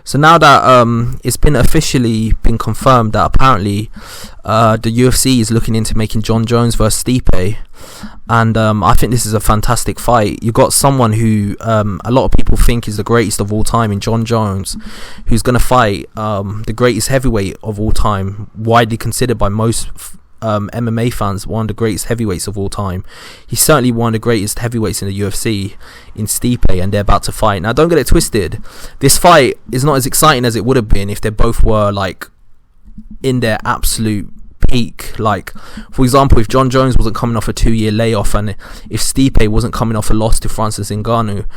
So now that it's been officially been confirmed that apparently the UFC is looking into making Jon Jones versus Stipe, and I think this is a fantastic fight. You got someone who a lot of people think is the greatest of all time in Jon Jones, who's going to fight the greatest heavyweight of all time, widely considered by most MMA fans one of the greatest heavyweights of all time. He's certainly one of the greatest heavyweights in the UFC in Stipe, and they're about to fight. Now don't get it twisted, this fight is not as exciting as it would have been if they both were like in their absolute peak. Like, for example, if Jon Jones wasn't coming off a 2-year layoff, and if Stipe wasn't coming off a loss to Francis Ngannou,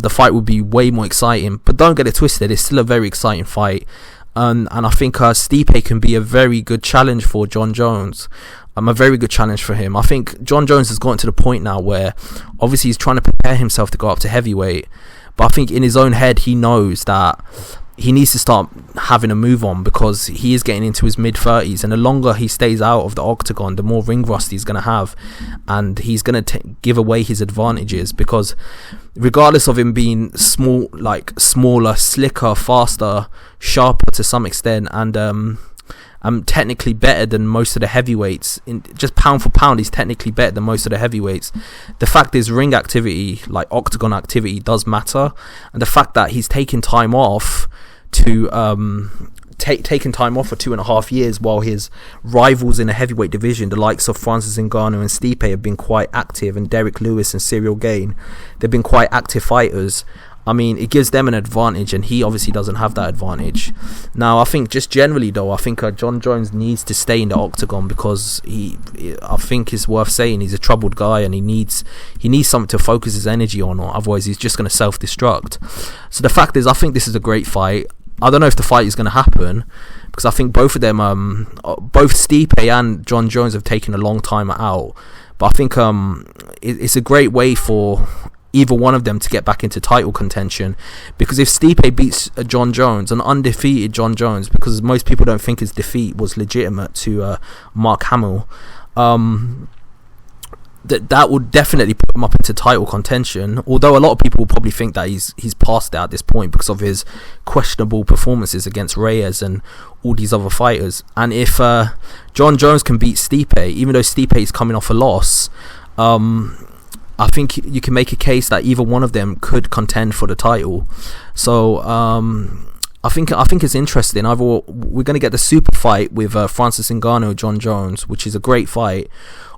the fight would be way more exciting. But don't get it twisted, it's still a very exciting fight. And I think Stipe can be a very good challenge for Jon Jones. A very good challenge for him. I think Jon Jones has gotten to the point now where obviously he's trying to prepare himself to go up to heavyweight, but I think in his own head he knows that he needs to start having a move on, because he is getting into his mid-30s, and the longer he stays out of the octagon, the more ring rust he's going to have, and he's going to give away his advantages, because regardless of him being smaller, slicker, faster, sharper to some extent, and technically better than most of the heavyweights, just pound for pound he's technically better than most of the heavyweights, the fact is ring activity, like octagon activity, does matter. And the fact that he's taken time off to taken time off for 2.5 years, while his rivals in the heavyweight division, the likes of Francis Ngannou and Stipe, have been quite active, and Derek Lewis and Cyril Gane, they've been quite active fighters. I mean, it gives them an advantage, and he obviously doesn't have that advantage. Now, I think just generally though, I think Jon Jones needs to stay in the octagon, because I think it's worth saying he's a troubled guy, and he needs something to focus his energy on, or otherwise he's just going to self-destruct. So the fact is, I think this is a great fight. I don't know if the fight is going to happen, because I think both of them, both Stipe and Jon Jones, have taken a long time out. But I think it's a great way for either one of them to get back into title contention, because if Stipe beats Jon Jones, an undefeated Jon Jones, because most people don't think his defeat was legitimate to Mark Hamill, that would definitely put him up into title contention, although a lot of people will probably think that he's past it at this point because of his questionable performances against Reyes and all these other fighters. And if Jon Jones can beat Stipe, even though Stipe is coming off a loss, I think you can make a case that either one of them could contend for the title. So I think it's interesting. Either we're going to get the super fight with Francis Ngannou, Jon Jones, which is a great fight,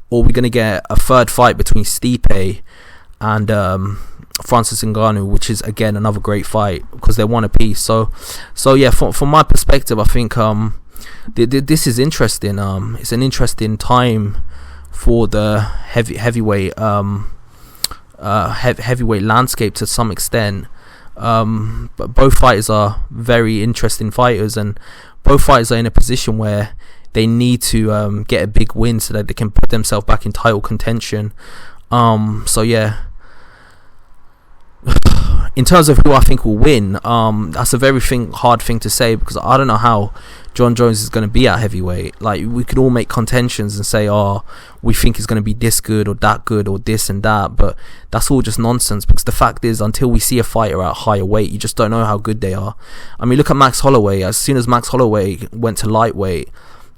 or we're going to get a third fight between Stipe and Francis Ngannou, which is again another great fight, because they're one apiece. So yeah, from my perspective, I think this is interesting. It's an interesting time for the heavyweight heavyweight landscape to some extent, but both fighters are very interesting fighters, and both fighters are in a position where they need to get a big win so that they can put themselves back in title contention. So yeah, in terms of who I think will win, that's a very hard thing to say, because I don't know how Jon Jones is going to be at heavyweight. Like, we could all make contentions and say, oh, we think he's going to be this good or that good or this and that, but that's all just nonsense, because the fact is, until we see a fighter at higher weight, you just don't know how good they are. I mean, look at Max Holloway. As soon as Max Holloway went to lightweight,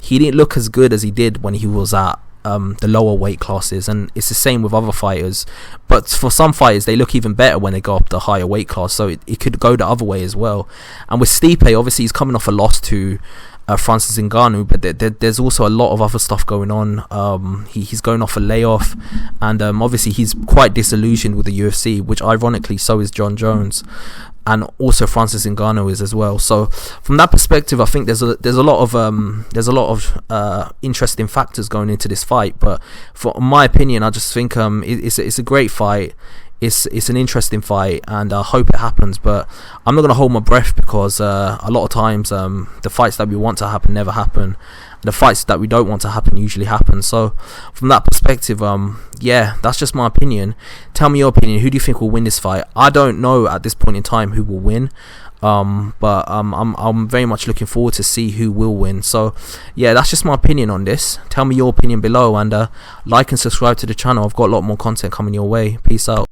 he didn't look as good as he did when he was at the lower weight classes, and it's the same with other fighters. But for some fighters, they look even better when they go up the higher weight class, so it could go the other way as well. And with Stipe, obviously he's coming off a loss to Francis Ngannou, but there's also a lot of other stuff going on. He's going off a layoff, and obviously he's quite disillusioned with the UFC, which ironically so is Jon Jones, and also Francis Ngannou is as well. So from that perspective, I think there's a lot of interesting factors going into this fight. But for my opinion, I just think it's a great fight. It's an interesting fight, and I hope it happens. But I'm not going to hold my breath, because a lot of times the fights that we want to happen never happen. The fights that we don't want to happen usually happen. So from that perspective, yeah, that's just my opinion. Tell me your opinion. Who do you think will win this fight? I don't know at this point in time who will win, but I'm very much looking forward to see who will win. So yeah, that's just my opinion on this. Tell me your opinion below, and like and subscribe to the channel. I've got a lot more content coming your way. Peace out.